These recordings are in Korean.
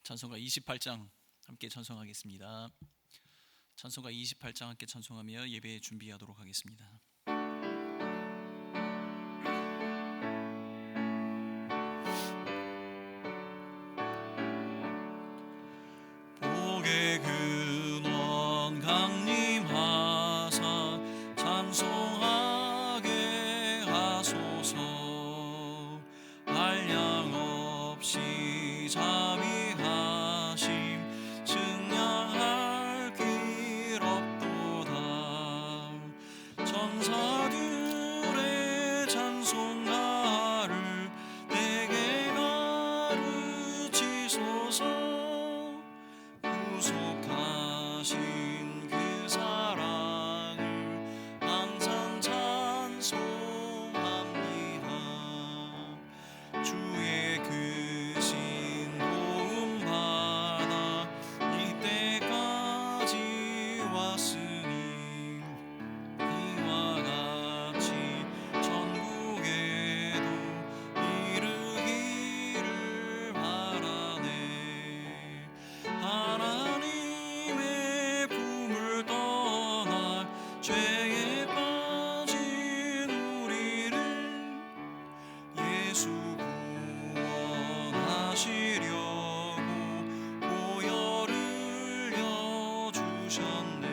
찬송가 28장 함께 찬송하겠습니다. 찬송가 28장 함께 찬송하며 예배 준비하도록 하겠습니다. 복의 근원 강림하사 찬송하게 하소서. 한량 없이 자비하심 증량할 길 없도다. 천사들의 찬송가를 내게 가르치소서. 구속하신 그 사랑을 항상 찬송합니다. 주의 크신 도움 받아 이때까지 왔으니 이와 같이 천국에도 이르기를 바라네. 하나님의 품을 떠나 죄에 빠진 우리를 예수 구원하시려고 보혈을 여주셨네.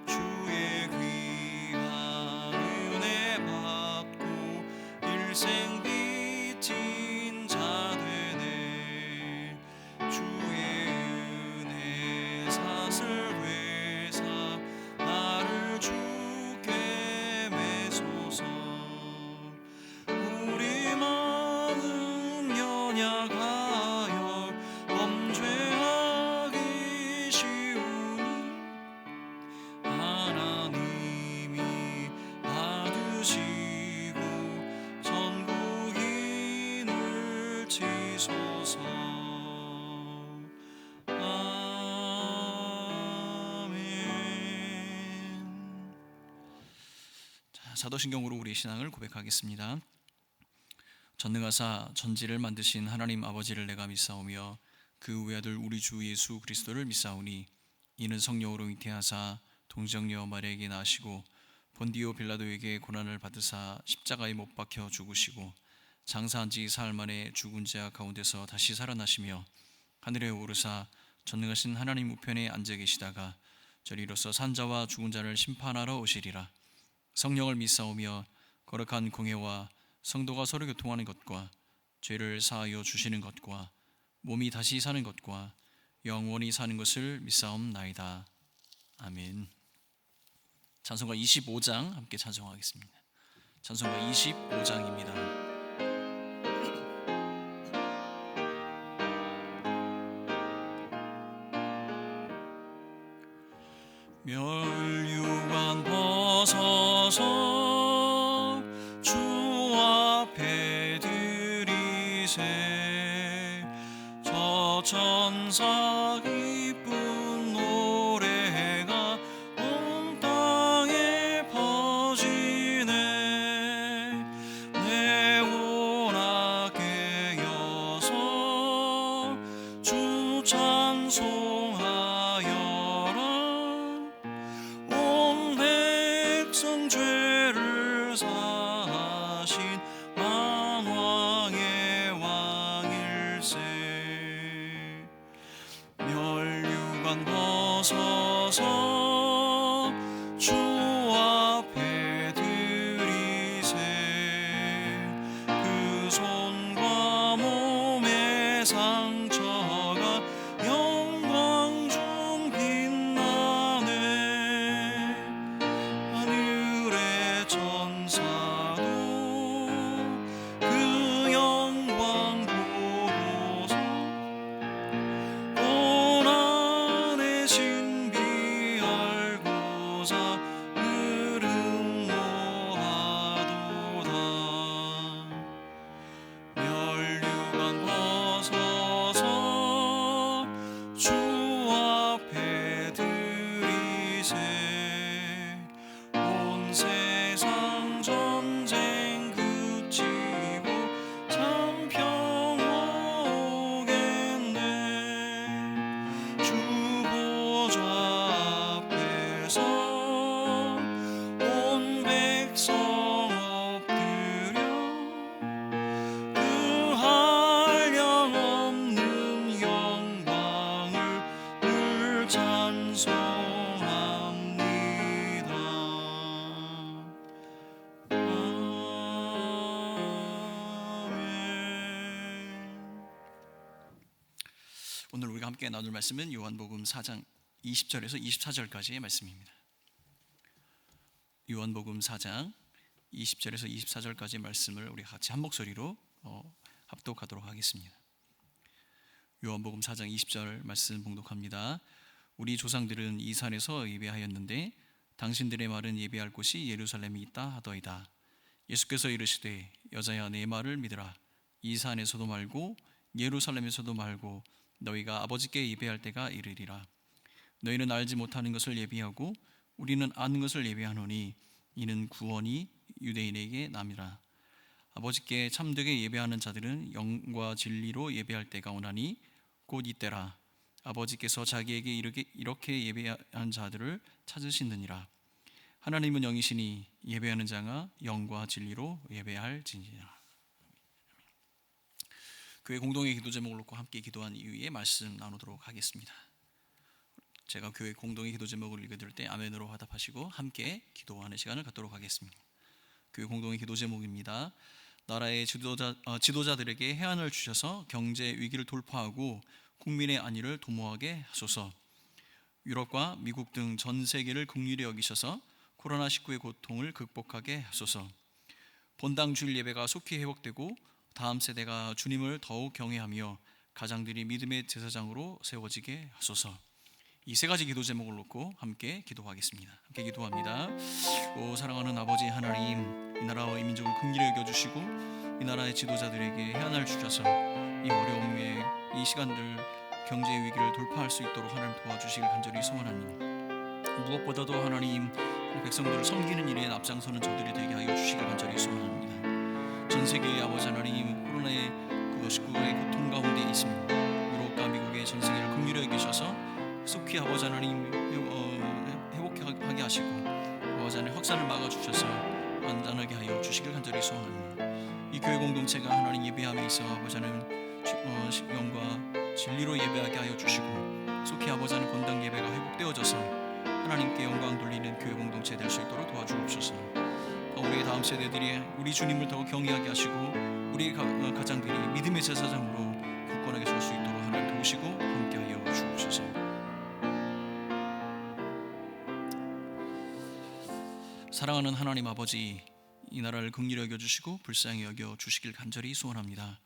주의 귀한 은혜 받고 일생 빚진 자 되네. 주의 은혜 사슬 회사 나를 주께 매소서. 우리 마음 연약하여 범죄하기 쉬우니 하나님이 받으시고 전국인을 치소서. 아멘. 사도신경으로 우리의 신앙을 고백하겠습니다. 전능하사 천지를 만드신 하나님 아버지를 내가 믿사오며 그 외아들 우리 주 예수 그리스도를 믿사오니 이는 성령으로 잉태하사 동정녀 마리아에게 나시고 본디오 빌라도에게 고난을 받으사 십자가에 못 박혀 죽으시고 장사한 지 사흘 만에 죽은 자 가운데서 다시 살아나시며 하늘에 오르사 전능하신 하나님 우편에 앉아 계시다가 저리로서 산자와 죽은 자를 심판하러 오시리라. 성령을 믿사오며 거룩한 공회와 성도가 서로 교통하는 것과 죄를 사하여 주시는 것과 몸이 다시 사는 것과 영원히 사는 것을 믿사옵나이다. 아멘. 찬송가 25장 함께 찬송하겠습니다. 찬송가 25장입니다. 멸류관 벗어서 주 앞에 드리세. 저 천사 기쁜 노래가 온 땅에 퍼지네. 내 오락에 여서 주 찬송하여라. 온 백성 죄를 사하신 만왕의 왕일세. 멸류관 벗어서 주 앞에 드리세. 그 손과 몸의 상처가 영광 중 빛나네. 하늘의 천사도 그 영광 보고서 고난의 신비 알고자 느름노하도다. 멸류관 벗어서 오늘 우리가 함께 나눌 말씀은 요한복음 4장 20절에서 24절까지의 말씀입니다. 요한복음 4장 20절에서 24절까지의 말씀을 우리 같이 한 목소리로 합독하도록 하겠습니다. 요한복음 4장 20절 말씀 봉독합니다. 우리 조상들은 이 산에서 예배하였는데 당신들의 말은 예배할 곳이 예루살렘에 있다 하더이다. 예수께서 이르시되 여자야 내 말을 믿으라. 이 산에서도 말고 예루살렘에서도 말고 너희가 아버지께 예배할 때가 이르리라. 너희는 알지 못하는 것을 예비하고 우리는 아는 것을 예배하노니 이는 구원이 유대인에게 남이라. 아버지께 참되게 예배하는 자들은 영과 진리로 예배할 때가 오나니 곧 이때라. 아버지께서 자기에게 이렇게 예배한 자들을 찾으시느니라. 하나님은 영이시니 예배하는 자가 영과 진리로 예배할지니라. 교회 공동의 기도 제목을 놓고 함께 기도한 이후에 말씀 나누도록 하겠습니다. 제가 교회 공동의 기도 제목을 읽어드릴 때 아멘으로 화답하시고 함께 기도하는 시간을 갖도록 하겠습니다. 교회 공동의 기도 제목입니다. 나라의 지도자들에게 해안을 주셔서 경제 위기를 돌파하고 국민의 안위를 도모하게 하소서. 유럽과 미국 등 전 세계를 긍휼히 여기셔서 코로나19의 고통을 극복하게 하소서. 본당 주일 예배가 속히 회복되고 다음 세대가 주님을 더욱 경외하며 가장들이 믿음의 제사장으로 세워지게 하소서. 이 세 가지 기도 제목을 놓고 함께 기도하겠습니다. 함께 기도합니다. 오 사랑하는 아버지 하나님, 이 나라와 이 민족을 긍휼히 여겨주시고 이 나라의 지도자들에게 해안을 주셔서 이 어려움의 이 시간들 경제 위기를 돌파할 수 있도록 하나님 도와주시길 간절히 소원합니다. 무엇보다도 하나님 백성들을 섬기는 일에 앞장서는 저들이 되게 하여 주시길 간절히 소원합니다. 전 세계의 아버지 하나님, 코로나의 19의 고통 가운데 있습니다. 유럽과 미국의 전 세계를 긍휼히 여기셔서 속히 아버지 하나님 회복하게 하시고 아버지 하나님 확산을 막아주셔서 안전하게 하여 주시길 간절히 소원합니다. 이 교회 공동체가 하나님 예배함에 있어 아버지 하나님 영과 진리로 예배하게 하여 주시고 속히 아버지 하나님 본당 예배가 회복되어져서 하나님께 영광 돌리는 교회 공동체 될 수 있도록 도와주옵소서. 우리의 다음 세대들이 우리 주님을 더욱 경외하게 하시고 우리 가장들이 믿음의 제사장으로 굳건하게 설 수 있도록 하나님 도우시고 함께하여 주옵소서. 사랑하는 하나님 아버지, 이 나라를 긍휼히 여겨주시고 불쌍히 여겨주시길 간절히 소원합니다.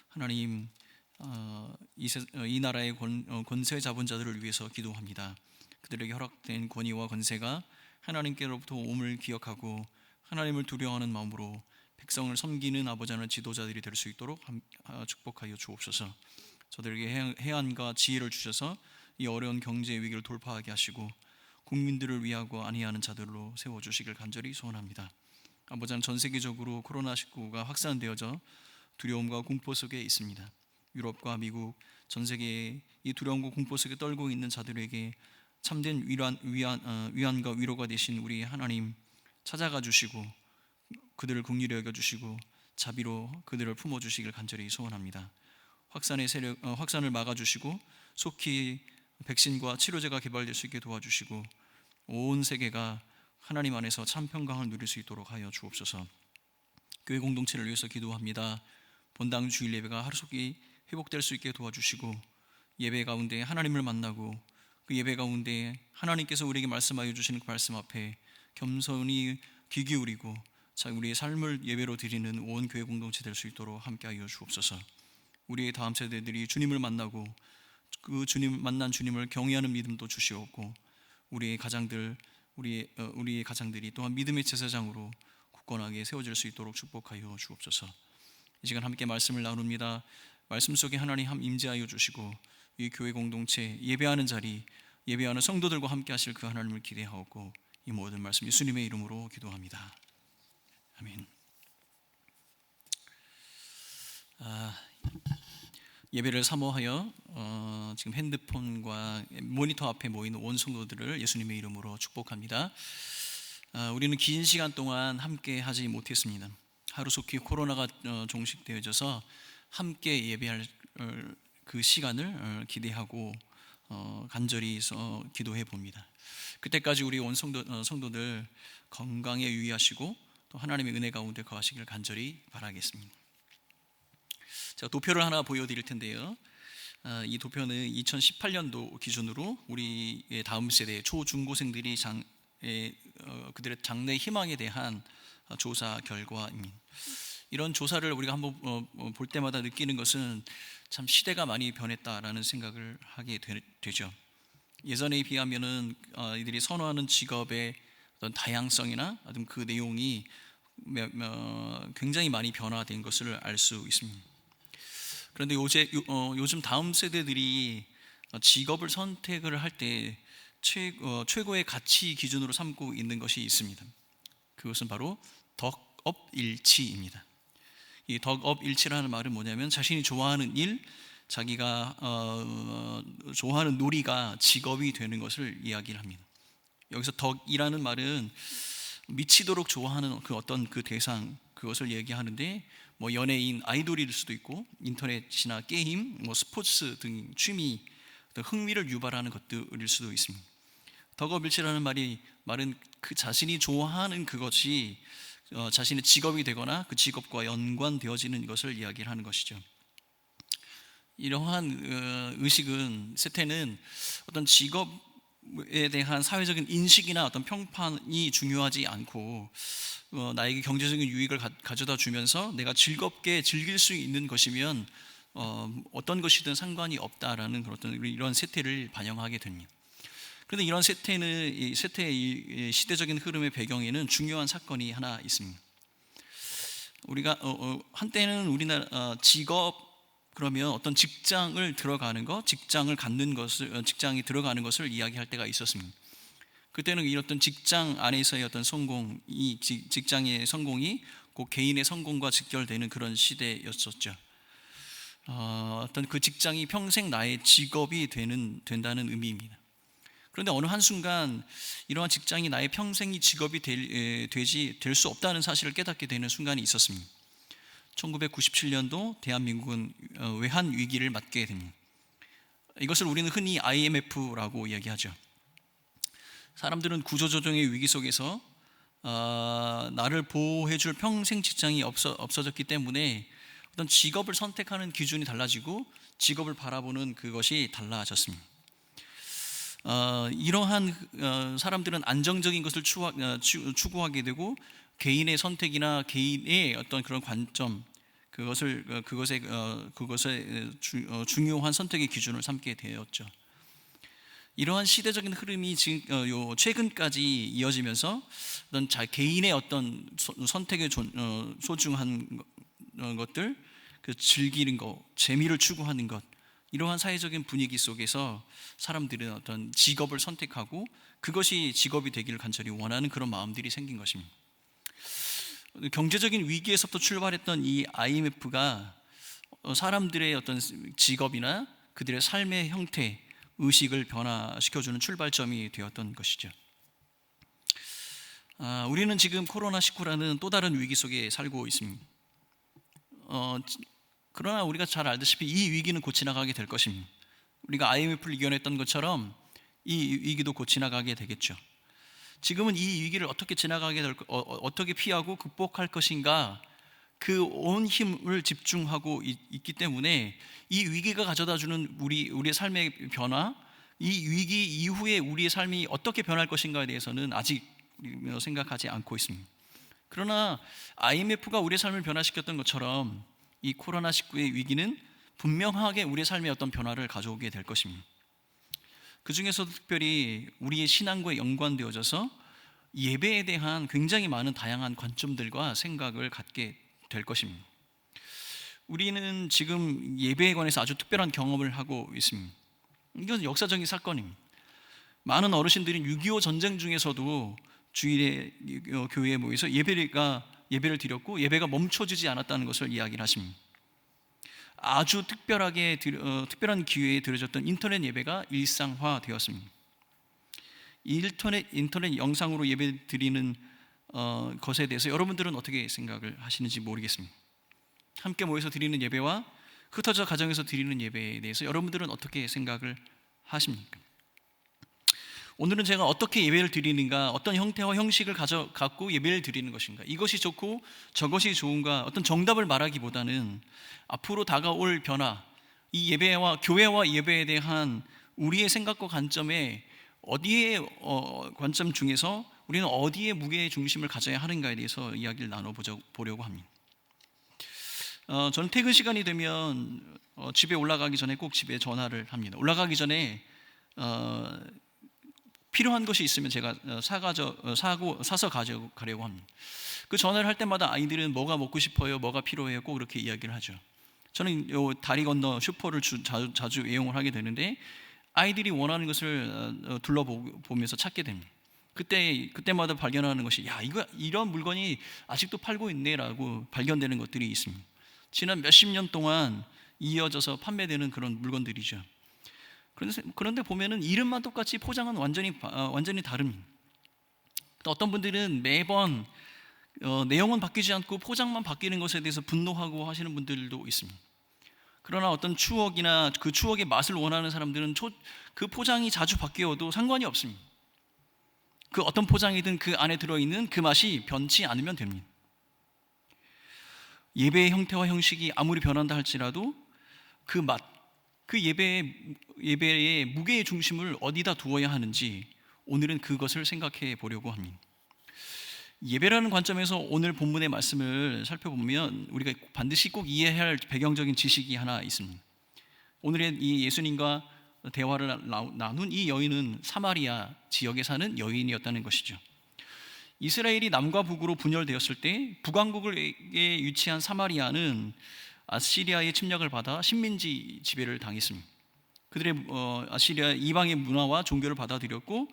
하나님, 이 나라의 권세 잡은 자들을 위해서 기도합니다. 그들에게 허락된 권위와 권세가 하나님께로부터 옴을 기억하고 하나님을 두려워하는 마음으로 백성을 섬기는 아버지 하나님 지도자들이 될 수 있도록 축복하여 주옵소서. 저들에게 해안과 지혜를 주셔서 이 어려운 경제 위기를 돌파하게 하시고 국민들을 위하고 안위하는 자들로 세워주시길 간절히 소원합니다. 아버지 하나님, 전 세계적으로 코로나19가 확산되어져 두려움과 공포 속에 있습니다. 유럽과 미국 전 세계의 이 두려움과 공포 속에 떨고 있는 자들에게 참된 위안과 위로가 되신 우리 하나님 찾아가 주시고 그들을 긍휼히 여겨주시고 자비로 그들을 품어주시길 간절히 소원합니다. 확산을 막아주시고 속히 백신과 치료제가 개발될 수 있게 도와주시고 온 세계가 하나님 안에서 참 평강을 누릴 수 있도록 하여 주옵소서. 교회 공동체를 위해서 기도합니다. 본당 주일 예배가 하루속히 회복될 수 있게 도와주시고 예배 가운데 하나님을 만나고 그 예배 가운데 하나님께서 우리에게 말씀하여 주시는 그 말씀 앞에 겸손히 귀 기울이고 우리의 삶을 예배로 드리는 온 교회 공동체 될 수 있도록 함께하여 주옵소서. 우리의 다음 세대들이 주님을 만나고 그 만난 주님을 경외하는 믿음도 주시옵고 우리의 가장들이 또한 믿음의 제사장으로 굳건하게 세워질 수 있도록 축복하여 주옵소서. 이 시간 함께 말씀을 나눕니다. 말씀 속에 하나님 임재하여 주시고 이 교회 공동체 예배하는 자리, 예배하는 성도들과 함께 하실 그 하나님을 기대하옵고 이 모든 말씀 예수님의 이름으로 기도합니다. 아멘. 예배를 사모하여 지금 핸드폰과 모니터 앞에 모이는 온 성도들을 예수님의 이름으로 축복합니다. 우리는 긴 시간 동안 함께 하지 못했습니다. 하루속히 코로나가 종식되어져서 함께 예배할 그 시간을 기대하고 간절히 기도해 봅니다. 그때까지 우리 온 성도들 건강에 유의하시고 또 하나님의 은혜 가운데 거하시길 간절히 바라겠습니다. 제가 도표를 하나 보여드릴 텐데요. 이 도표는 2018년도 기준으로 우리의 다음 세대 초중고생들이 그들의 장래 희망에 대한 조사 결과입니다. 이런 조사를 우리가 한번 볼 때마다 느끼는 것은 참 시대가 많이 변했다라는 생각을 하게 되죠. 예전에 비하면은 이들이 선호하는 직업의 어떤 다양성이나 어떤 그 내용이 굉장히 많이 변화된 것을 알 수 있습니다. 그런데 요즘 다음 세대들이 직업을 선택을 할 때 최고의 가치 기준으로 삼고 있는 것이 있습니다. 그것은 바로 덕업일치입니다. 이 덕업일치라는 말은 뭐냐면 자신이 좋아하는 일, 자기가 좋아하는 놀이가 직업이 되는 것을 이야기를 합니다. 여기서 덕이라는 말은 미치도록 좋아하는 그 어떤 그 대상, 그것을 얘기하는데 뭐 연예인, 아이돌일 수도 있고 인터넷이나 게임, 뭐 스포츠 등 취미, 흥미를 유발하는 것들일 수도 있습니다. 덕업일치라는 말은 그 자신이 좋아하는 그것이 자신의 직업이 되거나 그 직업과 연관되어지는 것을 이야기를 하는 것이죠. 이러한 의식은, 세태는 어떤 직업에 대한 사회적인 인식이나 어떤 평판이 중요하지 않고 나에게 경제적인 유익을 가져다 주면서 내가 즐겁게 즐길 수 있는 것이면 어떤 것이든 상관이 없다라는 그런 이런 세태를 반영하게 됩니다. 그런데 이런 세태의 시대적인 흐름의 배경에는 중요한 사건이 하나 있습니다. 우리가 한때는 우리나라 직업 그러면 어떤 직장을 들어가는 것, 직장을 갖는 것을, 직장이 들어가는 것을 이야기할 때가 있었습니다. 그때는 이 어떤 직장 안에서의 어떤 성공, 이 직장의 성공이 꼭 개인의 성공과 직결되는 그런 시대였었죠. 어떤 그 직장이 평생 나의 직업이 된다는 의미입니다. 그런데 어느 한순간 이러한 직장이 나의 평생이 직업이 될 수 없다는 사실을 깨닫게 되는 순간이 있었습니다. 1997년도 대한민국은 외환 위기를 맞게 됩니다. 이것을 우리는 흔히 IMF라고 이야기하죠. 사람들은 구조조정의 위기 속에서 나를 보호해줄 평생 직장이 없어졌기 때문에 어떤 직업을 선택하는 기준이 달라지고 직업을 바라보는 그것이 달라졌습니다. 이러한 사람들은 안정적인 것을 추구하게 되고 개인의 선택이나 개인의 어떤 그런 관점, 그것에 중요한 선택의 기준을 삼게 되었죠. 이러한 시대적인 흐름이 지금 최근까지 이어지면서 어떤 개인의 어떤 선택의 소중한 것들, 그 즐기는 것, 재미를 추구하는 것, 이러한 사회적인 분위기 속에서 사람들은 어떤 직업을 선택하고 그것이 직업이 되기를 간절히 원하는 그런 마음들이 생긴 것입니다. 경제적인 위기에서부터 출발했던 이 IMF가 사람들의 어떤 직업이나 그들의 삶의 형태, 의식을 변화시켜주는 출발점이 되었던 것이죠. 우리는 지금 코로나19라는 또 다른 위기 속에 살고 있습니다. 그러나 우리가 잘 알다시피 이 위기는 곧 지나가게 될 것입니다. 우리가 IMF를 이겨냈던 것처럼 이 위기도 곧 지나가게 되겠죠. 지금은 이 위기를 어떻게 어떻게 피하고 극복할 것인가, 그 온 힘을 집중하고 있기 때문에 이 위기가 가져다주는 우리의 삶의 변화, 이 위기 이후에 우리의 삶이 어떻게 변할 것인가에 대해서는 아직 생각하지 않고 있습니다. 그러나 IMF가 우리의 삶을 변화시켰던 것처럼 이 코로나19의 위기는 분명하게 우리의 삶에 어떤 변화를 가져오게 될 것입니다. 그 중에서도 특별히 우리의 신앙과 연관되어져서 예배에 대한 굉장히 많은 다양한 관점들과 생각을 갖게 될 것입니다. 우리는 지금 예배에 관해서 아주 특별한 경험을 하고 있습니다. 이건 역사적인 사건입니다. 많은 어르신들이 6.25 전쟁 중에서도 주일에 교회에 모여서 예배를 드렸고 예배가 멈춰지지 않았다는 것을 이야기를 하십니다. 아주 특별한 기회에 드려졌던 인터넷 예배가 일상화되었습니다. 인터넷 영상으로 예배 드리는 것에 대해서 여러분들은 어떻게 생각을 하시는지 모르겠습니다. 함께 모여서 드리는 예배와 흩어져 가정에서 드리는 예배에 대해서 여러분들은 어떻게 생각을 하십니까? 오늘은 제가 어떻게 예배를 드리는가, 어떤 형태와 형식을 갖고 예배를 드리는 것인가, 이것이 좋고 저것이 좋은가, 어떤 정답을 말하기보다는 앞으로 다가올 변화, 이 예배와 교회와 예배에 대한 우리의 생각과 관점에 어디에 관점 중에서 우리는 어디에 무게 중심을 가져야 하는가에 대해서 이야기를 나눠보려고 합니다. 저는 퇴근 시간이 되면 집에 올라가기 전에 꼭 집에 전화를 합니다. 올라가기 전에 필요한 것이 있으면 제가 사서 가져가려고 합니다. 그 전화를 할 때마다 아이들은 뭐가 먹고 싶어요, 뭐가 필요해요, 꼭 그렇게 이야기를 하죠. 저는 요 다리 건너 슈퍼를 자주 이용을 하게 되는데 아이들이 원하는 것을 둘러보면서 찾게 됩니다. 그때마다 발견하는 것이 이런 물건이 아직도 팔고 있네라고 발견되는 것들이 있습니다. 지난 몇십 년 동안 이어져서 판매되는 그런 물건들이죠. 그런데 보면은 이름만 똑같이 포장은 완전히 다릅니다. 어떤 분들은 매번 내용은 바뀌지 않고 포장만 바뀌는 것에 대해서 분노하고 하시는 분들도 있습니다. 그러나 어떤 추억이나 그 추억의 맛을 원하는 사람들은 그 포장이 자주 바뀌어도 상관이 없습니다. 그 어떤 포장이든 그 안에 들어있는 그 맛이 변치 않으면 됩니다. 예배의 형태와 형식이 아무리 변한다 할지라도 그 맛, 그 예배의 무게의 중심을 어디다 두어야 하는지 오늘은 그것을 생각해 보려고 합니다. 예배라는 관점에서 오늘 본문의 말씀을 살펴보면 우리가 반드시 꼭 이해해야 할 배경적인 지식이 하나 있습니다. 오늘의 이 예수님과 대화를 나눈 이 여인은 사마리아 지역에 사는 여인이었다는 것이죠. 이스라엘이 남과 북으로 분열되었을 때 북왕국에 위치한 사마리아는 아시리아의 침략을 받아 식민지 지배를 당했습니다. 그들의 아시리아 이방의 문화와 종교를 받아들였고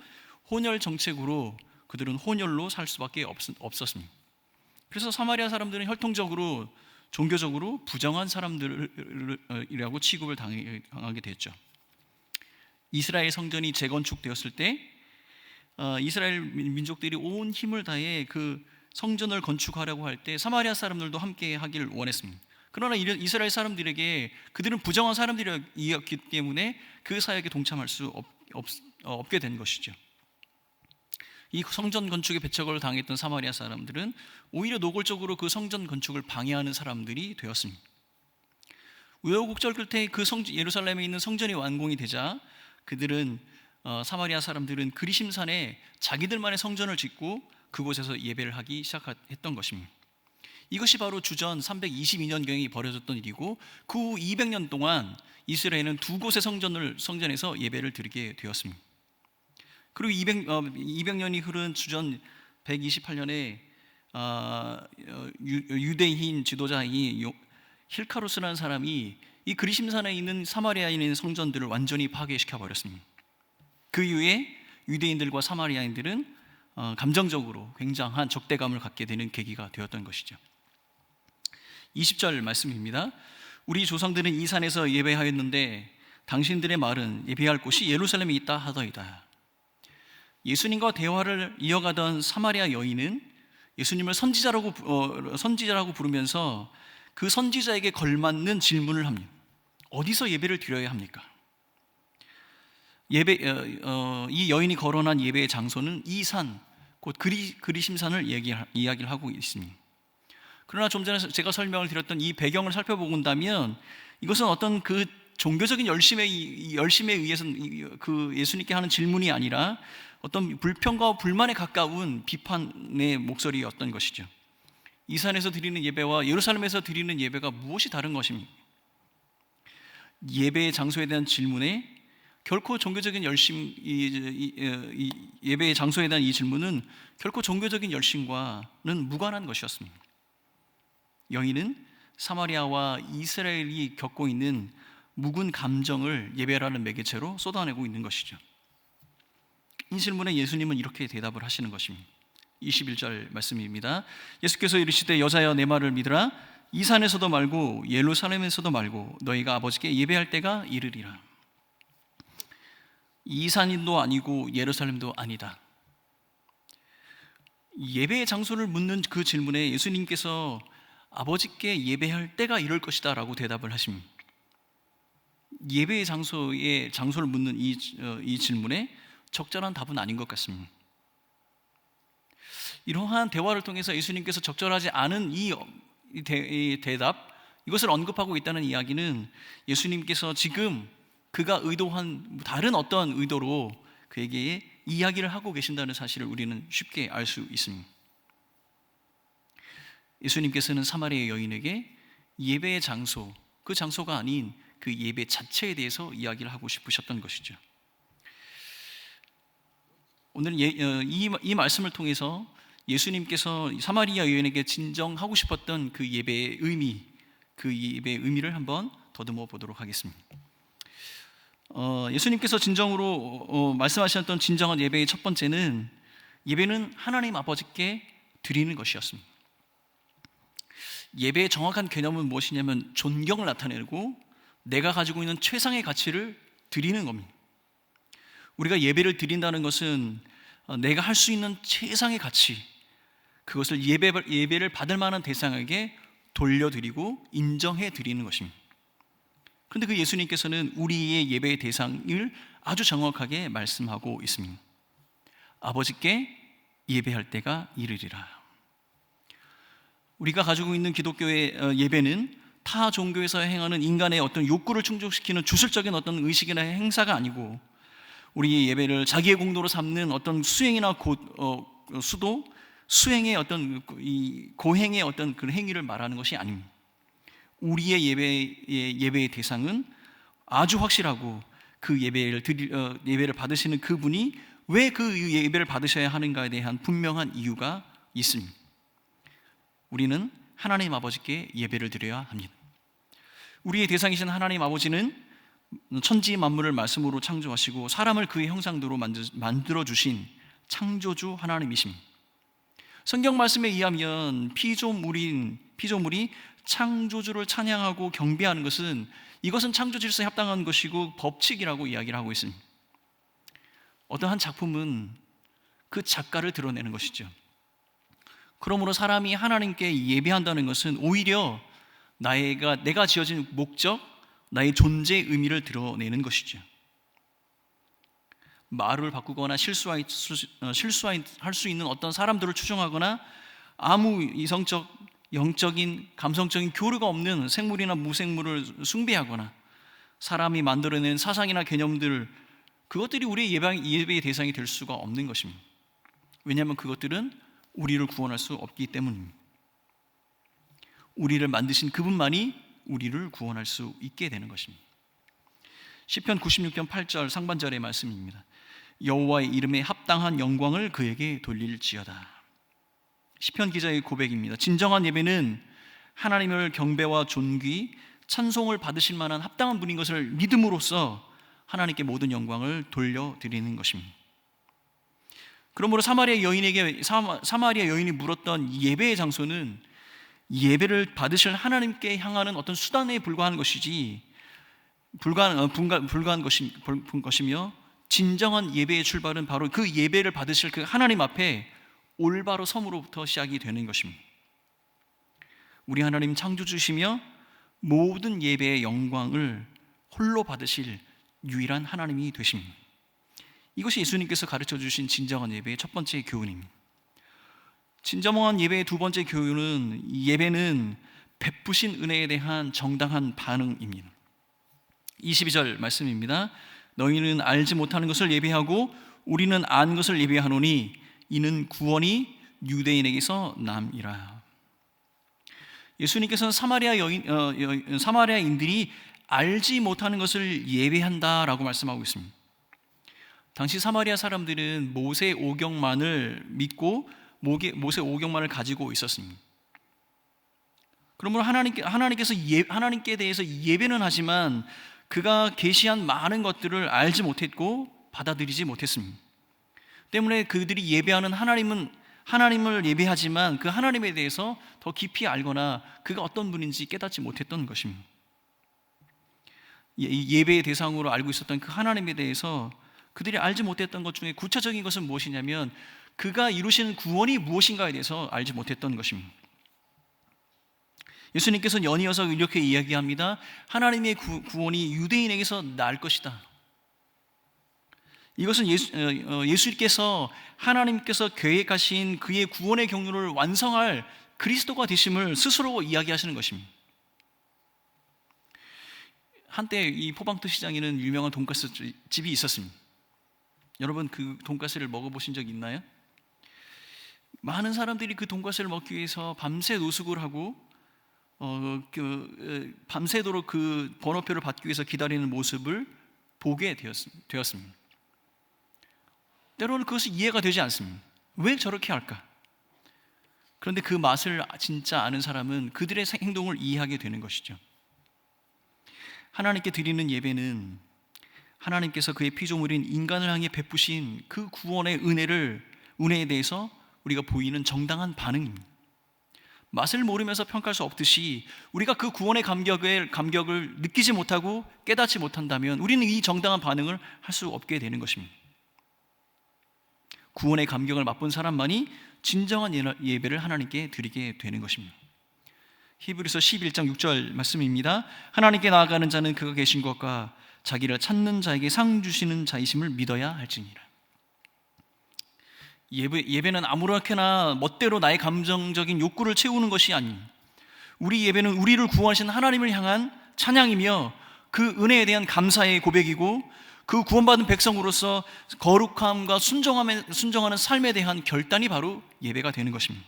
혼혈 정책으로 그들은 혼혈로 살 수밖에 없었습니다. 그래서 사마리아 사람들은 혈통적으로 종교적으로 부정한 사람들이라고 취급을 당하게 됐죠. 이스라엘 성전이 재건축되었을 때 이스라엘 민족들이 온 힘을 다해 그 성전을 건축하려고 할 때 사마리아 사람들도 함께 하기를 원했습니다. 그러나 이스라엘 사람들에게 그들은 부정한 사람들이었기 때문에 그 사역에 동참할 수 없게 된 것이죠. 이 성전 건축에 배척을 당했던 사마리아 사람들은 오히려 노골적으로 그 성전 건축을 방해하는 사람들이 되었습니다. 우여곡절 끝에 그 예루살렘에 있는 성전이 완공이 되자 그들은 사마리아 사람들은 그리심산에 자기들만의 성전을 짓고 그곳에서 예배를 하기 시작했던 것입니다. 이것이 바로 주전 322년경에 벌어졌던 일이고 그 후 200년 동안 이스라엘은 두 곳의 성전에서 예배를 드리게 되었습니다. 그리고 200년이 흐른 주전 128년에 유대인 지도자인 힐카루스라는 사람이 이 그리심산에 있는 사마리아에 있는 성전들을 완전히 파괴시켜 버렸습니다. 그 이후에 유대인들과 사마리아인들은 감정적으로 굉장한 적대감을 갖게 되는 계기가 되었던 것이죠. 20절 말씀입니다. 우리 조상들은 이 산에서 예배하였는데 당신들의 말은 예배할 곳이 예루살렘에 있다 하더이다. 예수님과 대화를 이어가던 사마리아 여인은 예수님을 선지자라고 부르면서 그 선지자에게 걸맞는 질문을 합니다. 어디서 예배를 드려야 합니까? 이 여인이 거론한 예배의 장소는 이 산, 곧 그리심산을 이야기를 하고 있습니다. 그러나 좀 전에 제가 설명을 드렸던 이 배경을 살펴본다면 이것은 어떤 그 종교적인 열심에 의해서 그 예수님께 하는 질문이 아니라 어떤 불평과 불만에 가까운 비판의 목소리였던 것이죠. 이 산에서 드리는 예배와 예루살렘에서 드리는 예배가 무엇이 다른 것입니까? 예배의 장소에 대한 질문에 결코 종교적인 예배의 장소에 대한 이 질문은 결코 종교적인 열심과는 무관한 것이었습니다. 여인은 사마리아와 이스라엘이 겪고 있는 묵은 감정을 예배라는 매개체로 쏟아내고 있는 것이죠. 이 질문에 예수님은 이렇게 대답을 하시는 것입니다. 21절 말씀입니다. 예수께서 이르시되 여자여 내 말을 믿으라. 이 산에서도 말고 예루살렘에서도 말고 너희가 아버지께 예배할 때가 이르리라. 이 산도 아니고 예루살렘도 아니다. 예배의 장소를 묻는 그 질문에 예수님께서 아버지께 예배할 때가 이럴 것이다 라고 대답을 하십니다. 예배의 장소를 묻는 이 질문에 적절한 답은 아닌 것 같습니다. 이러한 대화를 통해서 예수님께서 적절하지 않은 이 대답, 이것을 언급하고 있다는 이야기는 예수님께서 지금 그가 의도한 다른 어떤 의도로 그에게 이야기를 하고 계신다는 사실을 우리는 쉽게 알 수 있습니다. 예수님께서는 사마리아 여인에게 예배의 장소, 그 장소가 아닌 그 예배 자체에 대해서 이야기를 하고 싶으셨던 것이죠. 오늘 이 말씀을 통해서 예수님께서 사마리아 여인에게 진정하고 싶었던 그 예배의 의미, 그 예배의 의미를 한번 더듬어 보도록 하겠습니다. 예수님께서 진정으로 말씀하셨던 진정한 예배의 첫 번째는 예배는 하나님 아버지께 드리는 것이었습니다. 예배의 정확한 개념은 무엇이냐면 존경을 나타내고 내가 가지고 있는 최상의 가치를 드리는 겁니다. 우리가 예배를 드린다는 것은 내가 할 수 있는 최상의 가치, 그것을 예배를 받을 만한 대상에게 돌려드리고 인정해 드리는 것입니다. 그런데 그 예수님께서는 우리의 예배의 대상을 아주 정확하게 말씀하고 있습니다. 아버지께 예배할 때가 이르리라. 우리가 가지고 있는 기독교의 예배는 타 종교에서 행하는 인간의 어떤 욕구를 충족시키는 주술적인 어떤 의식이나 행사가 아니고, 우리의 예배를 자기의 공로로 삼는 어떤 수행이나 수도, 수행의 어떤 이 고행의 어떤 그 행위를 말하는 것이 아닙니다. 우리의 예배의 대상은 아주 확실하고, 그 예배를 받으시는 그분이 왜 그 예배를 받으셔야 하는가에 대한 분명한 이유가 있습니다. 우리는 하나님 아버지께 예배를 드려야 합니다. 우리의 대상이신 하나님 아버지는 천지 만물을 말씀으로 창조하시고 사람을 그의 형상대로 만들어 주신 창조주 하나님이십니다. 성경 말씀에 의하면 피조물이 창조주를 찬양하고 경배하는 것은, 이것은 창조 질서에 합당한 것이고 법칙이라고 이야기를 하고 있습니다. 어떠한 작품은 그 작가를 드러내는 것이죠. 그러므로 사람이 하나님께 예배한다는 것은 오히려 내가 지어진 목적, 나의 존재의 의미를 드러내는 것이죠. 말을 바꾸거나 실수할 수 있는 어떤 사람들을 추종하거나 아무 이성적, 영적인, 감성적인 교류가 없는 생물이나 무생물을 숭배하거나 사람이 만들어낸 사상이나 개념들, 그것들이 우리의 예배의 대상이 될 수가 없는 것입니다. 왜냐하면 그것들은 우리를 구원할 수 없기 때문입니다. 우리를 만드신 그분만이 우리를 구원할 수 있게 되는 것입니다. 시편 96편 8절 상반절의 말씀입니다. 여호와의 이름에 합당한 영광을 그에게 돌릴지어다. 시편 기자의 고백입니다. 진정한 예배는 하나님을 경배와 존귀, 찬송을 받으실 만한 합당한 분인 것을 믿음으로써 하나님께 모든 영광을 돌려드리는 것입니다. 그러므로 사마리아 여인이 물었던 예배의 장소는 예배를 받으실 하나님께 향하는 어떤 수단에 불과한 것이지 불과한 것이며, 진정한 예배의 출발은 바로 그 예배를 받으실 그 하나님 앞에 올바로 섬으로부터 시작이 되는 것입니다. 우리 하나님 창조주시며 모든 예배의 영광을 홀로 받으실 유일한 하나님이 되십니다. 이것이 예수님께서 가르쳐 주신 진정한 예배의 첫 번째 교훈입니다. 진정한 예배의 두 번째 교훈은, 예배는 베푸신 은혜에 대한 정당한 반응입니다. 22절 말씀입니다. 너희는 알지 못하는 것을 예배하고 우리는 안 것을 예배하노니 이는 구원이 유대인에게서 남이라. 예수님께서는 사마리아인들이 알지 못하는 것을 예배한다라고 말씀하고 있습니다. 당시 사마리아 사람들은 모세 오경만을 믿고 모세 오경만을 가지고 있었습니다. 그러므로 하나님께 대해서 예배는 하지만 그가 계시한 많은 것들을 알지 못했고 받아들이지 못했습니다. 때문에 그들이 예배하는 하나님을 예배하지만 그 하나님에 대해서 더 깊이 알거나 그가 어떤 분인지 깨닫지 못했던 것입니다. 예배의 대상으로 알고 있었던 그 하나님에 대해서 그들이 알지 못했던 것 중에 구체적인 것은 무엇이냐면, 그가 이루시는 구원이 무엇인가에 대해서 알지 못했던 것입니다. 예수님께서는 연이어서 이렇게 이야기합니다. 하나님의 구원이 유대인에게서 날 것이다. 이것은 예수님께서 하나님께서 계획하신 그의 구원의 경로를 완성할 그리스도가 되심을 스스로 이야기하시는 것입니다. 한때 이 포방도 시장에는 유명한 돈가스 집이 있었습니다. 여러분 그 돈가스를 먹어보신 적 있나요? 많은 사람들이 그 돈가스를 먹기 위해서 밤새 노숙을 하고 밤새도록 그 번호표를 받기 위해서 기다리는 모습을 보게 되었습니다. 때로는 그것이 이해가 되지 않습니다. 왜 저렇게 할까? 그런데 그 맛을 진짜 아는 사람은 그들의 행동을 이해하게 되는 것이죠. 하나님께 드리는 예배는 하나님께서 그의 피조물인 인간을 향해 베푸신 그 구원의 은혜에 대해서 우리가 보이는 정당한 반응입니다. 맛을 모르면서 평가할 수 없듯이 우리가 그 구원의 감격을 느끼지 못하고 깨닫지 못한다면 우리는 이 정당한 반응을 할 수 없게 되는 것입니다. 구원의 감격을 맛본 사람만이 진정한 예배를 하나님께 드리게 되는 것입니다. 히브리서 11장 6절 말씀입니다. 하나님께 나아가는 자는 그가 계신 것과 자기를 찾는 자에게 상 주시는 자이심을 믿어야 할지니라. 예배는 아무렇게나 멋대로 나의 감정적인 욕구를 채우는 것이 아닙니다. 우리 예배는 우리를 구원하신 하나님을 향한 찬양이며 그 은혜에 대한 감사의 고백이고 그 구원받은 백성으로서 거룩함과 순종하는 삶에 대한 결단이 바로 예배가 되는 것입니다.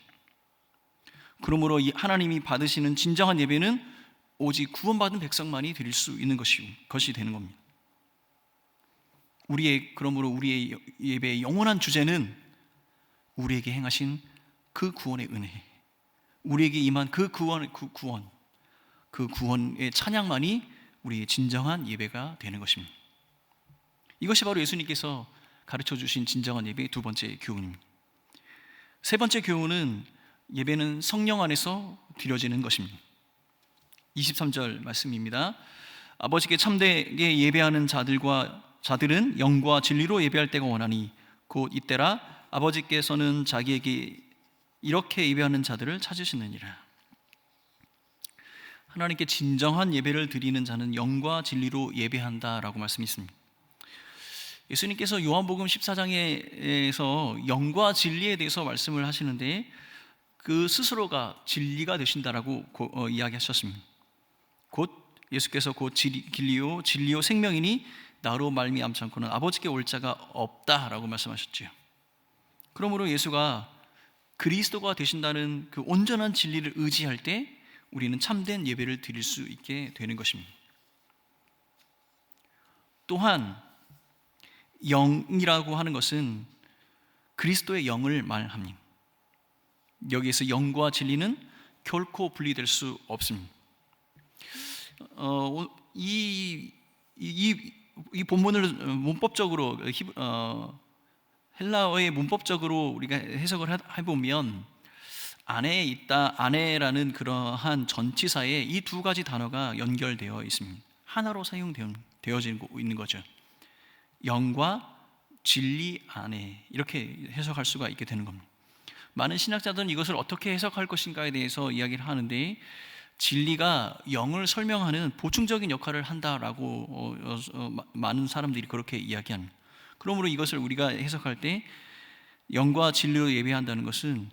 그러므로 하나님이 받으시는 진정한 예배는 오직 구원받은 백성만이 드릴 수 있는 것이 되는 겁니다. 그러므로 우리의 예배의 영원한 주제는 우리에게 행하신 그 구원의 은혜, 우리에게 임한 그 구원의 찬양만이 우리의 진정한 예배가 되는 것입니다. 이것이 바로 예수님께서 가르쳐 주신 진정한 예배의 두 번째 교훈입니다. 세 번째 교훈은 예배는 성령 안에서 드려지는 것입니다. 23절 말씀입니다. 아버지께 참되게 예배하는 자들은 영과 진리로 예배할 때가 원하니 곧 이때라 아버지께서는 자기에게 이렇게 예배하는 자들을 찾으시느니라. 하나님께 진정한 예배를 드리는 자는 영과 진리로 예배한다라고 말씀이 있습니다. 예수님께서 요한복음 14장에서 영과 진리에 대해서 말씀을 하시는데 그 스스로가 진리가 되신다라고 이야기하셨습니다. 곧 예수께서 곧 진리요 생명이니 나로 말미암지 않고는 아버지께 올 자가 없다라고 말씀하셨지요. 그러므로 예수가 그리스도가 되신다는 그 온전한 진리를 의지할 때 우리는 참된 예배를 드릴 수 있게 되는 것입니다. 또한 영이라고 하는 것은 그리스도의 영을 말합니다. 여기에서 영과 진리는 결코 분리될 수 없습니다. 이 본문을 문법적으로 헬라어의 문법적으로 우리가 해석을 해보면 안에 있다, 안에라는 그러한 전치사에 이 두 가지 단어가 연결되어 있습니다. 하나로 사용되어지고 있는 거죠. 영과 진리 안에 이렇게 해석할 수가 있게 되는 겁니다. 많은 신학자들은 이것을 어떻게 해석할 것인가에 대해서 이야기를 하는데 진리가 영을 설명하는 보충적인 역할을 한다라고 많은 사람들이 그렇게 이야기합니다. 그러므로 이것을 우리가 해석할 때 영과 진리로 예배한다는 것은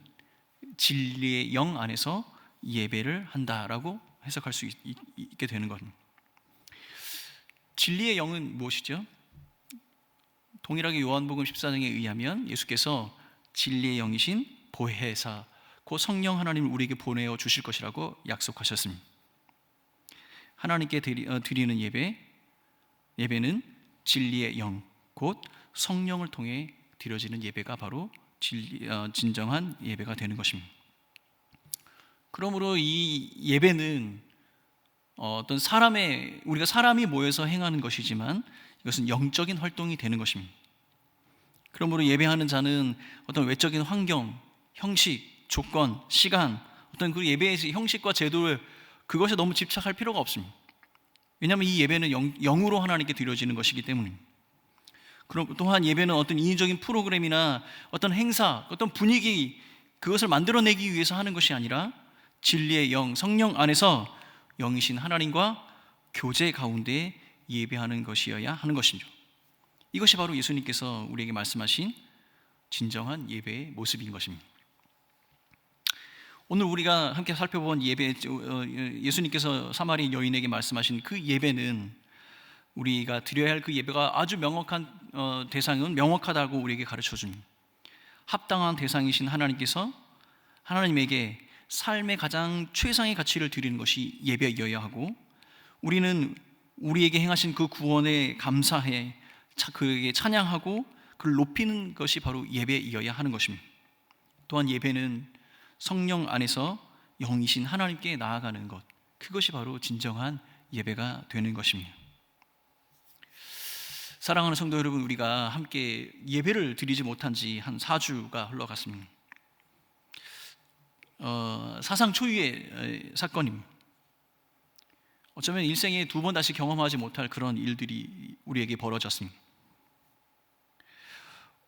진리의 영 안에서 예배를 한다라고 해석할 수 있게 되는 겁니다. 진리의 영은 무엇이죠? 동일하게 요한복음 14장에 의하면 예수께서 진리의 영이신 보혜사 그 성령 하나님을 우리에게 보내어 주실 것이라고 약속하셨습니다. 하나님께 드리는 예배는 진리의 영 곧 성령을 통해 드려지는 예배가 바로 진정한 예배가 되는 것입니다. 그러므로 이 예배는 우리가 사람이 모여서 행하는 것이지만 이것은 영적인 활동이 되는 것입니다. 그러므로 예배하는 자는 어떤 외적인 환경, 형식, 조건, 시간, 어떤 그 예배의 형식과 제도를 그것에 너무 집착할 필요가 없습니다. 왜냐하면 이 예배는 영으로 하나님께 드려지는 것이기 때문입니다. 그럼 또한 예배는 어떤 인위적인 프로그램이나 어떤 행사, 어떤 분위기 그것을 만들어내기 위해서 하는 것이 아니라 진리의 영, 성령 안에서 영이신 하나님과 교제 가운데 예배하는 것이어야 하는 것이죠. 이것이 바로 예수님께서 우리에게 말씀하신 진정한 예배의 모습인 것입니다. 오늘 우리가 함께 살펴본 예수님께서 사마리 여인에게 말씀하신 그 예배는 우리가 드려야 할 그 예배가 아주 명확한 대상은 명확하다고 우리에게 가르쳐 줍니다. 합당한 대상이신 하나님께서 하나님에게 삶의 가장 최상의 가치를 드리는 것이 예배여야 하고, 우리는 우리에게 행하신 그 구원에 감사해 그에게 찬양하고 그를 높이는 것이 바로 예배이어야 하는 것입니다. 또한 예배는 성령 안에서 영이신 하나님께 나아가는 것, 그것이 바로 진정한 예배가 되는 것입니다. 사랑하는 성도 여러분, 우리가 함께 예배를 드리지 못한 지 한 4주가 흘러갔습니다. 사상 초유의 사건입니다. 어쩌면 일생에 2번 다시 경험하지 못할 그런 일들이 우리에게 벌어졌습니다.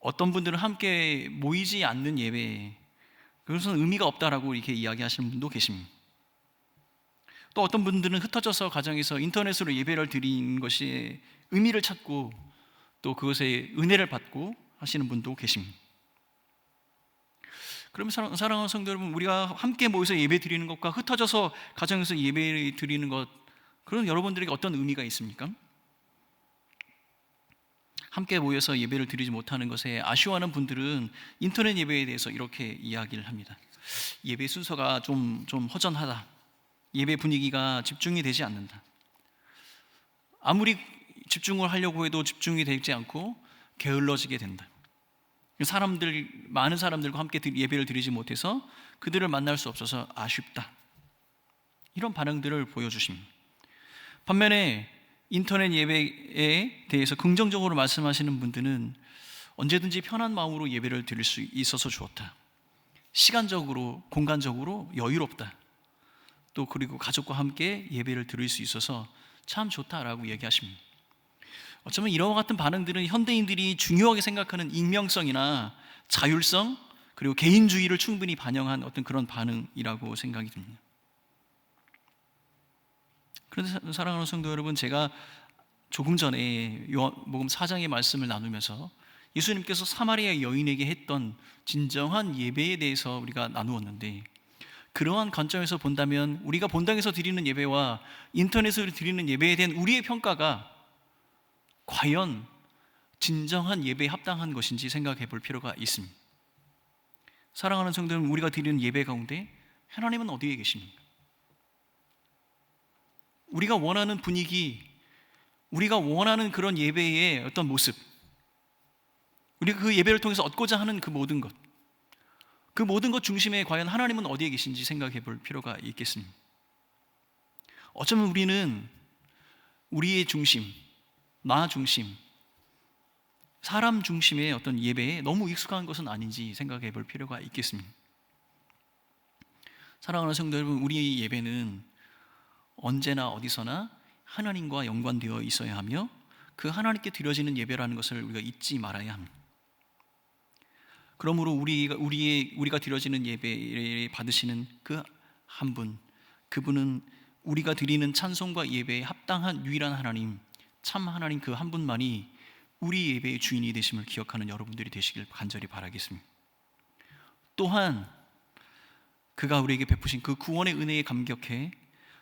어떤 분들은 함께 모이지 않는 예배, 그것은 의미가 없다라고 이렇게 이야기하시는 분도 계십니다. 또 어떤 분들은 흩어져서 가정에서 인터넷으로 예배를 드리는 것이 의미를 찾고 또 그것에 은혜를 받고 하시는 분도 계십니다. 그러면 사랑하는 성도 여러분, 우리가 함께 모여서 예배 드리는 것과 흩어져서 가정에서 예배 드리는 것, 그런 여러분들에게 어떤 의미가 있습니까? 함께 모여서 예배를 드리지 못하는 것에 아쉬워하는 분들은 인터넷 예배에 대해서 이렇게 이야기를 합니다. 예배 순서가 좀 허전하다. 예배 분위기가 집중이 되지 않는다. 아무리 집중을 하려고 해도 집중이 되지 않고 게을러지게 된다. 많은 사람들과 함께 예배를 드리지 못해서 그들을 만날 수 없어서 아쉽다. 이런 반응들을 보여주십니다. 반면에 인터넷 예배에 대해서 긍정적으로 말씀하시는 분들은 언제든지 편한 마음으로 예배를 드릴 수 있어서 좋다. 시간적으로, 공간적으로 여유롭다. 또 그리고 가족과 함께 예배를 드릴 수 있어서 참 좋다라고 얘기하십니다. 어쩌면 이와 같은 반응들은 현대인들이 중요하게 생각하는 익명성이나 자율성, 그리고 개인주의를 충분히 반영한 어떤 그런 반응이라고 생각이 듭니다. 그런데 사랑하는 성도 여러분, 제가 조금 전에 요한복음 4장의 말씀을 나누면서 예수님께서 사마리아 여인에게 했던 진정한 예배에 대해서 우리가 나누었는데, 그러한 관점에서 본다면 우리가 본당에서 드리는 예배와 인터넷으로 드리는 예배에 대한 우리의 평가가 과연 진정한 예배에 합당한 것인지 생각해 볼 필요가 있습니다. 사랑하는 성도 여러분, 우리가 드리는 예배 가운데 하나님은 어디에 계십니까? 우리가 원하는 분위기, 우리가 원하는 그런 예배의 어떤 모습, 우리가 그 예배를 통해서 얻고자 하는 그 모든 것 중심에 과연 하나님은 어디에 계신지 생각해 볼 필요가 있겠습니다. 어쩌면 우리는 우리의 중심, 나 중심, 사람 중심의 어떤 예배에 너무 익숙한 것은 아닌지 생각해 볼 필요가 있겠습니다. 사랑하는 성도 여러분, 우리의 예배는 언제나 어디서나 하나님과 연관되어 있어야 하며 그 하나님께 드려지는 예배라는 것을 우리가 잊지 말아야 합니다. 그러므로 우리가 드려지는 예배를 받으시는 그 한 분, 그분은 우리가 드리는 찬송과 예배에 합당한 유일한 하나님, 참 하나님 그 한 분만이 우리 예배의 주인이 되심을 기억하는 여러분들이 되시길 간절히 바라겠습니다. 또한 그가 우리에게 베푸신 그 구원의 은혜에 감격해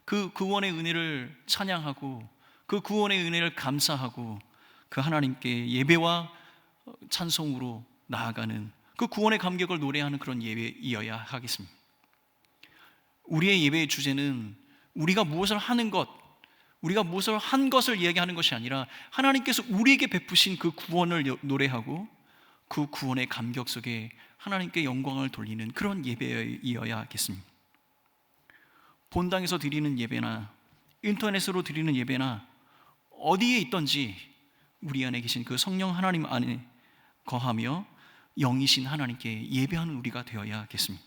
그 구원의 은혜를 찬양하고 그 구원의 은혜를 감사하고 그 하나님께 예배와 찬송으로 나아가는 그 구원의 감격을 노래하는 그런 예배이어야 하겠습니다. 우리의 예배의 주제는 우리가 무엇을 하는 것, 우리가 무엇을 한 것을 이야기하는 것이 아니라 하나님께서 우리에게 베푸신 그 구원을 노래하고 그 구원의 감격 속에 하나님께 영광을 돌리는 그런 예배이어야 하겠습니다. 본당에서 드리는 예배나 인터넷으로 드리는 예배나 어디에 있든지 우리 안에 계신 그 성령 하나님 안에 거하며 영이신 하나님께 예배하는 우리가 되어야 하겠습니다.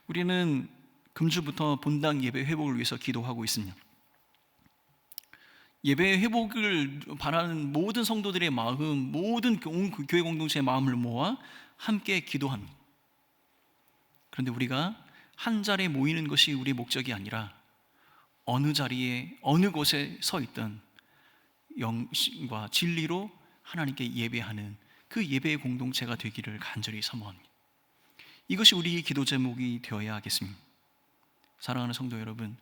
우리는 금주부터 본당 예배 회복을 위해서 기도하고 있습니다. 예배 회복을 바라는 모든 성도들의 마음, 모든 교회 공동체의 마음을 모아 함께 기도합니다. 그런데 우리가 한 자리에 모이는 것이 우리의 목적이 아니라 어느 자리에 어느 곳에 서 있든 영과 진리로 하나님께 예배하는 그 예배의 공동체가 되기를 간절히 사모합니다. 이것이 우리의 기도 제목이 되어야 하겠습니다. 사랑하는 성도 여러분,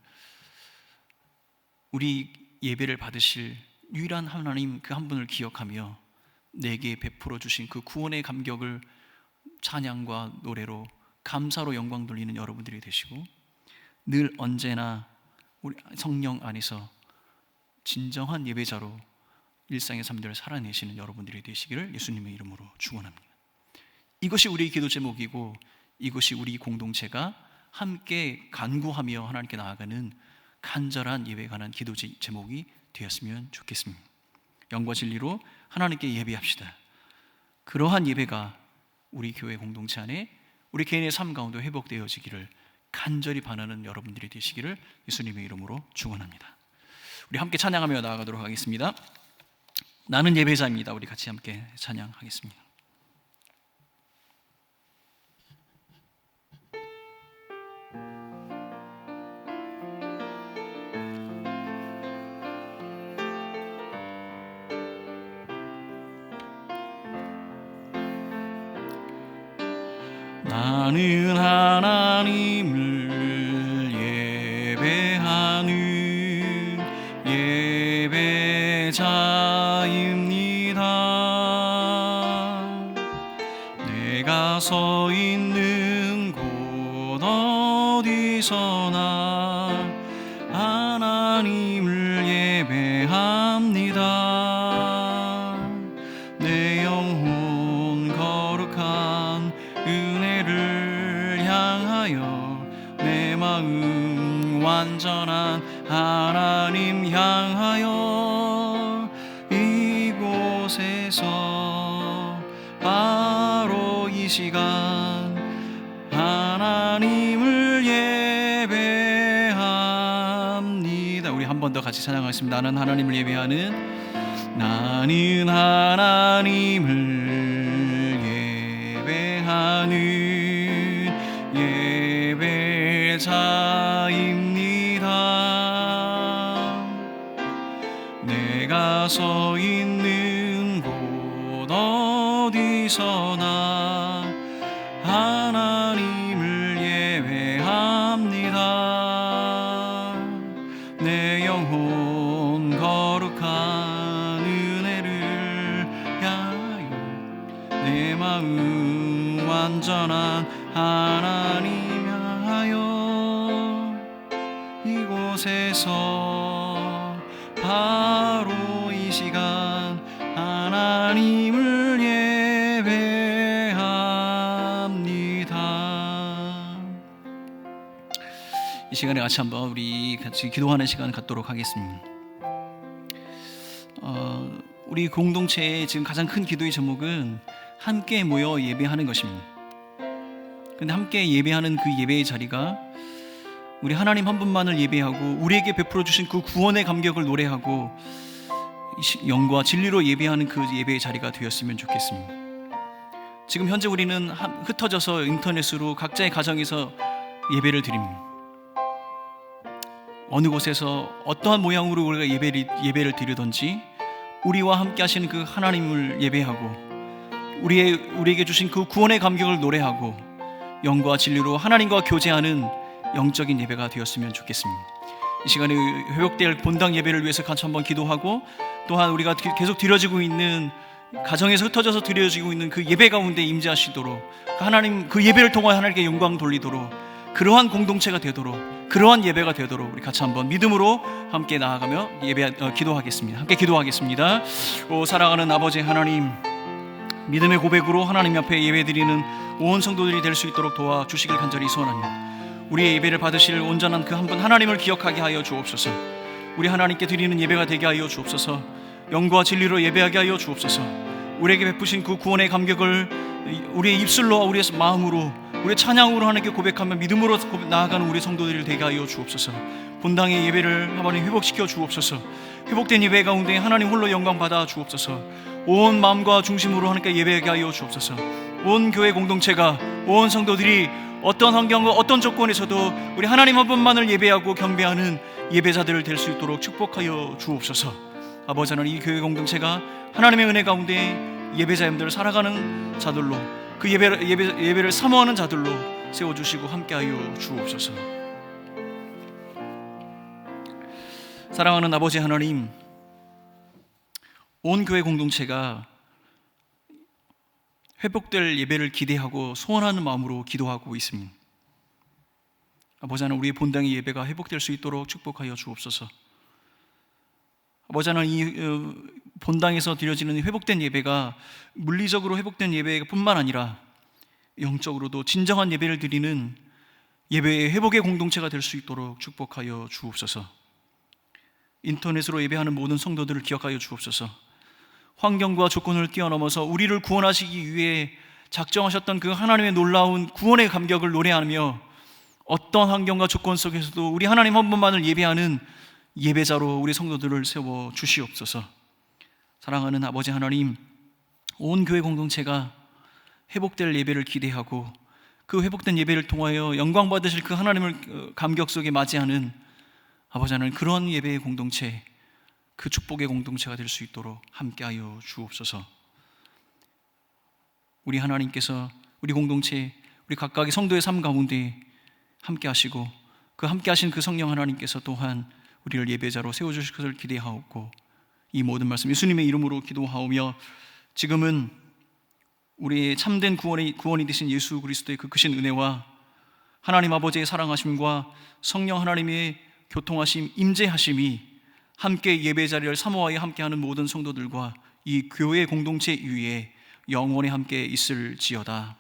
우리 예배를 받으실 유일한 하나님 그 한 분을 기억하며 내게 베풀어 주신 그 구원의 감격을 찬양과 노래로 감사로 영광 돌리는 여러분들이 되시고, 늘 언제나 우리 성령 안에서 진정한 예배자로 일상의 삶들을 살아내시는 여러분들이 되시기를 예수님의 이름으로 축원합니다. 이것이 우리의 기도 제목이고, 이것이 우리 공동체가 함께 간구하며 하나님께 나아가는 간절한 예배에 관한 기도 제목이 되었으면 좋겠습니다. 영과 진리로 하나님께 예배합시다. 그러한 예배가 우리 교회 공동체 안에 우리 개인의 삶 가운데 회복되어지기를 간절히 바라는 여러분들이 되시기를 예수님의 이름으로 축원합니다. 우리 함께 찬양하며 나아가도록 하겠습니다. 나는 예배자입니다. 우리 같이 함께 찬양하겠습니다. 나는 하나님을 예배하는 예배자입니다. 내가 서 있는 곳 어디서나 하나님을 예배합니다. 내 영혼 거룩한 은혜를 향하여, 내 마음 완전한 하나님 향하여, 이곳에서 바로 이 시간 하나님을 예배합니다. 우리 한 번 더 같이 찬양하겠습니다. 나는 하나님을 예배하는, 나는 하나님을 예배하는 예배자입니다. 내가 서 있는 곳 어디서나 하나님을 예배합니다. 내 영혼 거룩한 은혜를 향하여, 내 마음 완전한 하나님 향하여, 이곳에서 바로 이 시간 하나님을 예배합니다. 이 시간에 같이 한번 우리 같이 기도하는 시간 갖도록 하겠습니다. 우리 공동체의 지금 가장 큰 기도의 제목은 함께 모여 예배하는 것입니다. 근데 함께 예배하는 그 예배의 자리가 우리 하나님 한 분만을 예배하고, 우리에게 베풀어 주신 그 구원의 감격을 노래하고 영과 진리로 예배하는 그 예배의 자리가 되었으면 좋겠습니다. 지금 현재 우리는 흩어져서 인터넷으로 각자의 가정에서 예배를 드립니다. 어느 곳에서 어떠한 모양으로 우리가 예배를 드리든지 우리와 함께 하시는 그 하나님을 예배하고, 우리에게 주신 그 구원의 감격을 노래하고 영과 진리로 하나님과 교제하는 영적인 예배가 되었으면 좋겠습니다. 이 시간에 회복될 본당 예배를 위해서 같이 한번 기도하고, 또한 우리가 계속 드려지고 있는 가정에서 흩어져서 드려지고 있는 그 예배 가운데 임재하시도록, 하나님 그 예배를 통하여 하나님께 영광 돌리도록, 그러한 공동체가 되도록, 그러한 예배가 되도록 우리 같이 한번 믿음으로 함께 나아가며 기도하겠습니다. 함께 기도하겠습니다. 오 사랑하는 아버지 하나님, 믿음의 고백으로 하나님 앞에 예배드리는 온 성도들이 될 수 있도록 도와주시길 간절히 소원합니다. 우리의 예배를 받으실 온전한 그 한 분 하나님을 기억하게 하여 주옵소서. 우리 하나님께 드리는 예배가 되게 하여 주옵소서. 영과 진리로 예배하게 하여 주옵소서. 우리에게 베푸신 그 구원의 감격을 우리의 입술로, 우리의 마음으로, 우리의 찬양으로 하나님께 고백하며 믿음으로 나아가는 우리 성도들이 되게 하여 주옵소서. 본당의 예배를 하나님 회복시켜 주옵소서. 회복된 예배 가운데 하나님 홀로 영광 받아 주옵소서. 온 마음과 중심으로 하나님께 예배하게 하여 주옵소서. 온 교회 공동체가, 온 성도들이 어떤 환경과 어떤 조건에서도 우리 하나님 한 분만을 예배하고 경배하는 예배자들 될 수 있도록 축복하여 주옵소서. 아버지 하나님, 이 교회 공동체가 하나님의 은혜 가운데 예배자님들을 살아가는 자들로, 그 예배를 사모하는 자들로 세워주시고 함께하여 주옵소서. 사랑하는 아버지 하나님, 온 교회 공동체가 회복될 예배를 기대하고 소원하는 마음으로 기도하고 있습니다. 아버지 하나님, 우리의 본당의 예배가 회복될 수 있도록 축복하여 주옵소서. 아버지 하나님, 이 본당에서 드려지는 회복된 예배가 물리적으로 회복된 예배뿐만 아니라 영적으로도 진정한 예배를 드리는 예배의 회복의 공동체가 될 수 있도록 축복하여 주옵소서. 인터넷으로 예배하는 모든 성도들을 기억하여 주옵소서. 환경과 조건을 뛰어넘어서 우리를 구원하시기 위해 작정하셨던 그 하나님의 놀라운 구원의 감격을 노래하며 어떤 환경과 조건 속에서도 우리 하나님 한 분만을 예배하는 예배자로 우리 성도들을 세워 주시옵소서. 사랑하는 아버지 하나님, 온 교회 공동체가 회복될 예배를 기대하고 그 회복된 예배를 통하여 영광 받으실 그 하나님을 감격 속에 맞이하는 아버지 하나님, 그런 예배의 공동체, 그 축복의 공동체가 될 수 있도록 함께하여 주옵소서. 우리 하나님께서 우리 공동체, 우리 각각의 성도의 삶 가운데 함께하시고 그 함께하신 그 성령 하나님께서 또한 우리를 예배자로 세워주실 것을 기대하옵고, 이 모든 말씀 예수님의 이름으로 기도하오며, 지금은 우리의 참된 구원이 되신 예수 그리스도의 그 크신 은혜와 하나님 아버지의 사랑하심과 성령 하나님의 교통하심, 임재하심이 함께 예배자리를 사모하여 함께하는 모든 성도들과 이 교회 공동체 위에 영원히 함께 있을지어다.